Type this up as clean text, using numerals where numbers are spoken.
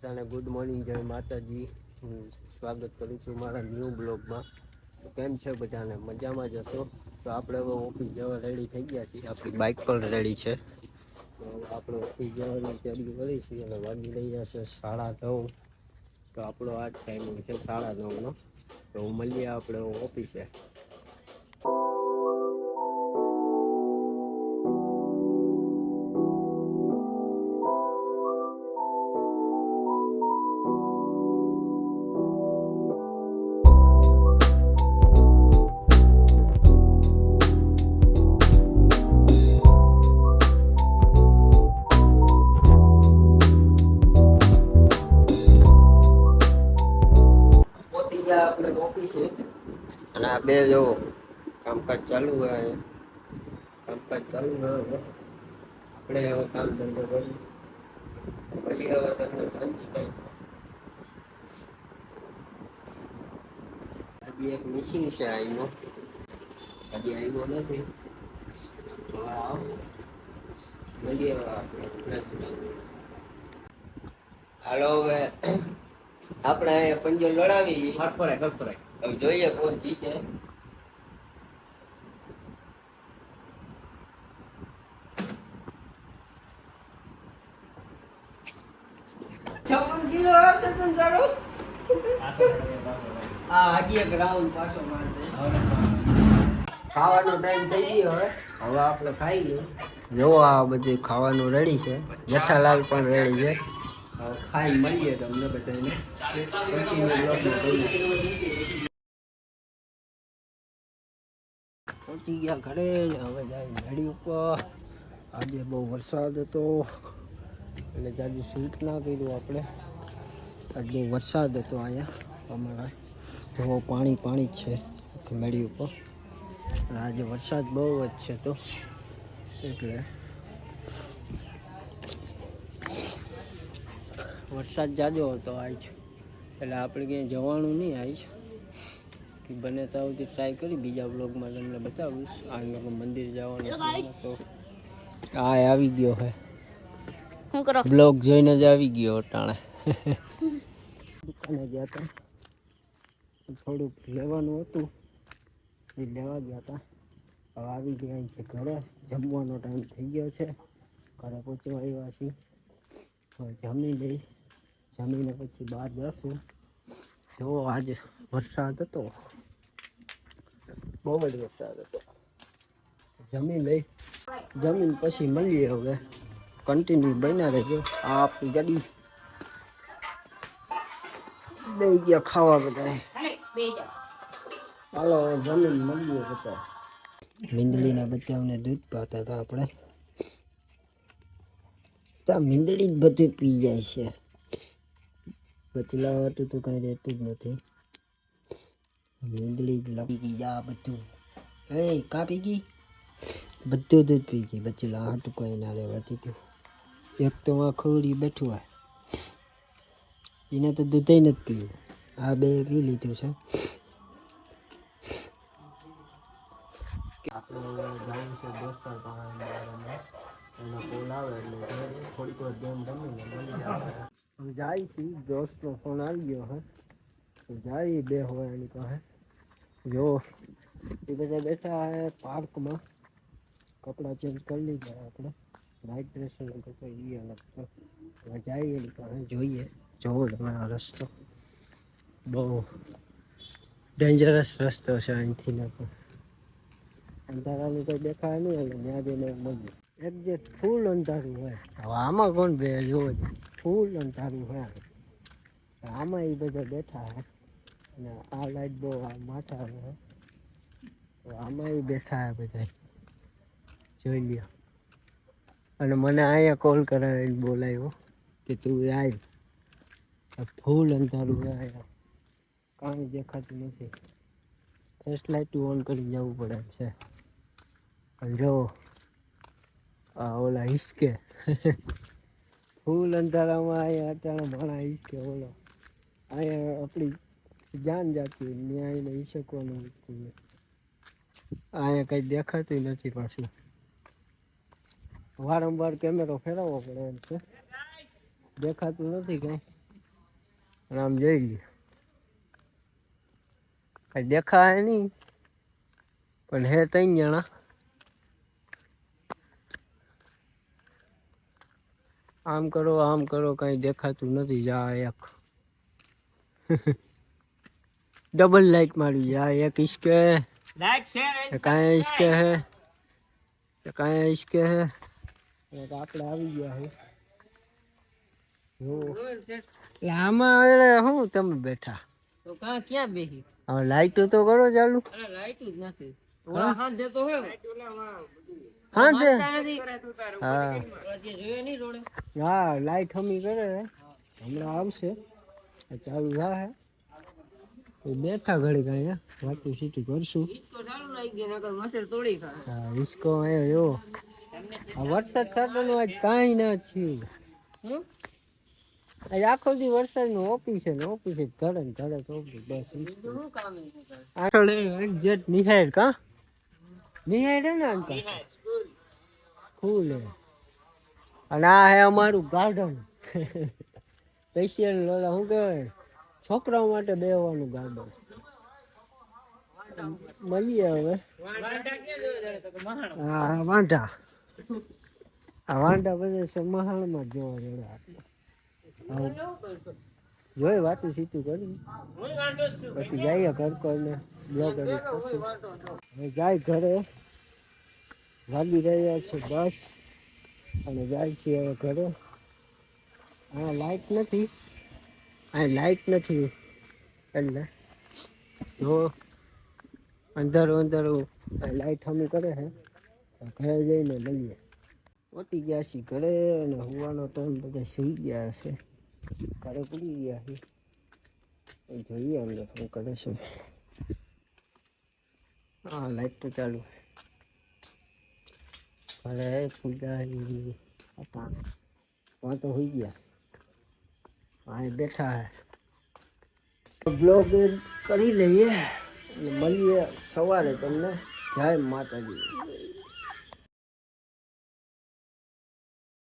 બધાને good morning, જય માતાજી. હું સ્વાગત કરું છું મારા ન્યૂ બ્લોગમાં. તો કેમ છે બધાને, મજામાં જ હશો? તો આપણે હવે ઓફિસ જવા રેડી થઈ ગયા છીએ, આપણી બાઇક પણ રેડી છે. તો આપણે ઓફિસ જવાની તૈયારી કરી છીએ અને વાગી રહ્યા છે 9:30. તો આપણો આ જ ટાઈમિંગ છે 9:30નો. તો મળીએ આપણે ઓફિસે. આપણે ઓફિસે અને આ બે જો કામકાજ ચાલુ હોય, કામકાજ ચાલુ હોય. આપણે હવે કામ ધંધો કરી મળીએ હવે તમને લંચ ટાઈમ. આજે એક મિસિંગ છે આઈનો, આજે આવ્યો નથી. હવે આવ મળીએ આપણે લંચ ટાઈમ. હાલો હવે આપણે પંજો લડાવી હવે જોઈએ કોણ જીતે. હજી એક રાઉન્ડ પાછો મારશે. ખાવાનો ટાઈમ થઈ ગયો. હવે આપણે ખાઈ લઈએ. જો આ બધું ખાવાનું રેડી છે, જેઠાલાલ પણ રેડી છે. હવે ખાઈ મળીએ તમને બધાને. પહોંચી ગયા ઘરે ને હવે જાય ગાડી ઉપર. આજે બહુ વરસાદ હતો એટલે જાજુ શૂટ ના કર્યું આપણે. આજ બહુ વરસાદ હતો અહીંયા અમારા. જો પાણી જ છે મેળી ઉપર. અને આજે વરસાદ બહુ જ છે તો એટલે વરસાદ જાજો હતો આજ. એટલે આપણે ક્યાંય જવાનું નહીં આજ. બને ત્યાં સુધી ટ્રાય કરી બીજા બ્લોગમાં તમને બતાવીશ. આ લોકો મંદિર જવાનું તો આ આવી ગયો હે બ્લોગ જોઈને જ આવી ગયો અટાણે. દુકાને ગયા હતા, થોડુંક લેવાનું હતું એ લેવા ગયા હતા. હવે આવી ગયા છે ઘરે. જમવાનો ટાઈમ થઈ ગયો છે, ઘરે પહોંચવા આવ્યા છીએ. હવે જમી લઈ, જમીને પછી બહાર જશું. જો આજે વરસાદ હતો, બહુ જ વરસાદ હતો. જમી લઈ, જમીન પછી મળીએ. હવે કન્ટિન્યુ બન્યા રહેજો. આ આપણી ગાડી બે ગયા ખાવા બધા. હાલો જમીન મળીએ બધા. મીંદડીના બચ્ચાઓને દૂધ પાતા હતા આપણે. ત્યાં મીંદડી જ બધું પી જાય છે. બચલા વાટું તો કઈ રહેતું જ નથી. મીંદડી જ લાગી ગઈ આ બધું. કાપી ગઈ બધું દૂધ પી ગઈ. બચલા હાટું કઈ ના રહેવાતું હતું. એક તો આ ખોડી બેઠું હોય, એને તો દૂધ નથી પીવું. આ બે પી લીધું છે. આપણે જવું છે દોસ્તાર પાસે. એનો કોલ આવે એટલે થોડીક વાર ગેમ રમીને મળી આવે. જાય છે દોસ્તનો ફોન આવી ગયો હે. જાય બે હોય એની પાસે. જો એ બધા બેઠા હે પાર્કમાં. કપડાં ચેન્જ કરી લીધા આપણે. નાઇટ ડ્રેસ એ અલગ જાય એની પાસે. જોઈએ જોવો તમે આ રસ્તો બહુ ડેન્જરસ રસ્તો છે અહીંથી ને. અંધારાનું કંઈ દેખાય નહીં એટલે ત્યાં જઈને મળ્યું. એક્ઝેક્ટ ફૂલ અંધારું હોય. હવે આમાં કોણ બે જોવે, ફૂલ અંધારું હોય. આમાં એ બધા બેઠા હે અને આ લાઈટ બહુ માથા આવે. આમાં એ બેઠા હે બધા, જોઈ લ્યો. અને મને અહીંયા કોલ કરાવીને બોલાવ્યો કે તું આવ. ફૂલ અંધારું હોય અહીંયા, કાંઈ દેખાતું નથી. ફ્લેશ લાઇટ ઓન કરી જવું પડે છે. જો ઓલા હિસકે ફૂલ અંધારામાં અહીંયા અટાણે માણા હિસકે. ઓલો અહીંયા આપણી જાન જાતી ત્યાં એને હિસકવાનું મૂકવું. અહીંયા કંઈ દેખાતું નથી પાછું. વારંવાર કેમેરો ફેરવવો પડે એમ છે. દેખાતું નથી કંઈ. અને આમ જોઈ લ્યો કઈ દેખાય નહીં પણ હે 3 જણા. આમ કરો કઈ દેખાતું નથી. જા એક डबल लाइट मारी यार. एक इसके लाइट शेयर कहीं इसके है कहीं इसके है एक આપણે આવી ગયા છે જો આમાં હું તમે બેઠા તો ક્યાં બેહી હવે લાઈટ તો કરો ચાલુ. અરે લાઈટ જ નથી ઓલા હાથ દેતો હે હા દે હા જોયો નહીં રોડે. હા લાઈટ હમી કરે હમણાં આવશે ચાલુ થાય. બેઠા ઘડી કઈ વાતું સીટી કરશું. હા હિસકો આવ્યો આ વરસાદ થતો આજ કાંઈ ના થયું. આજ આખો દી વરસાદ નું ઓફિસે ને ઓફિસે ધડે ને ધડે તો બસ આગળ એક જેટ નિહાળ કા નિહાળ હે ને અંકલ સ્કૂલ હે અને આ હે અમારું ગાર્ડન સ્પેશિયલ શું કહેવાય છોકરાઓ માટે બેહવાનું ગાર્ડન. મળીએ હવે. હા વાંઢા આ વાંઢા બધા મહાણમાં જોવા જડે આપણે જોઈ વાતું સીતું કરી પછી જઈએ ઘર કોઈને બ્લોગ હવે જાય ઘરે. વાગી રહ્યા છે 10 અને જાય છે હવે ઘરે. હા લાઈટ નથી એટલે જો અંધારું લાઈટ હમી કરે છે. ઘરે જઈને મળીએ. પહોંચી ગયા છીએ ઘરે અને હોવાનો ટાઈમ બધા સુઈ ગયા હશે. ઘરે પૂરી ગયા છે જોઈએ અંદર શું કરે છે. હા લાઈટ તો ચાલુ ઘરે પૂજા તો હોઈ ગયા. અહીં બેઠા હે બ્લોગ કરી લઈએ અને મળીએ સવારે તમને. જય માતાજી.